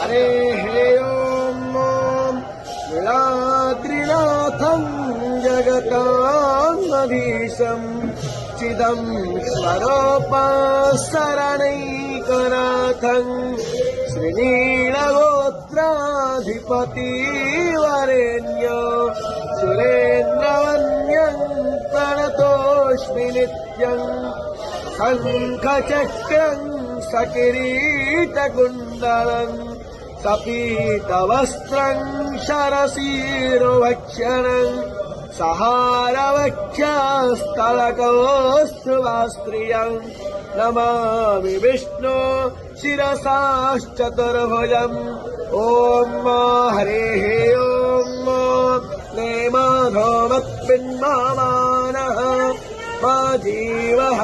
हरेः ॐ नीलाद्रिनाथं जगतामधीशं चिदं स्वरूपशरणैकनाथं श्रीनीलगोत्राधिपतिवरेण्य सुरेन्द्रवन्यं प्रणतोऽस्मि नित्यं शङ्खचक्रं सकिरीटकुण्डलं सपीतवस्त्रं शरशिरोभक्षणं सहारवक्षस्थलकौस्तुभास्त्रियं नमामि विष्णु शिरसाश्चतुर्भुजम् ॐ हरेः ॐ नेमाधोमत्पिन्मानः मा जीवः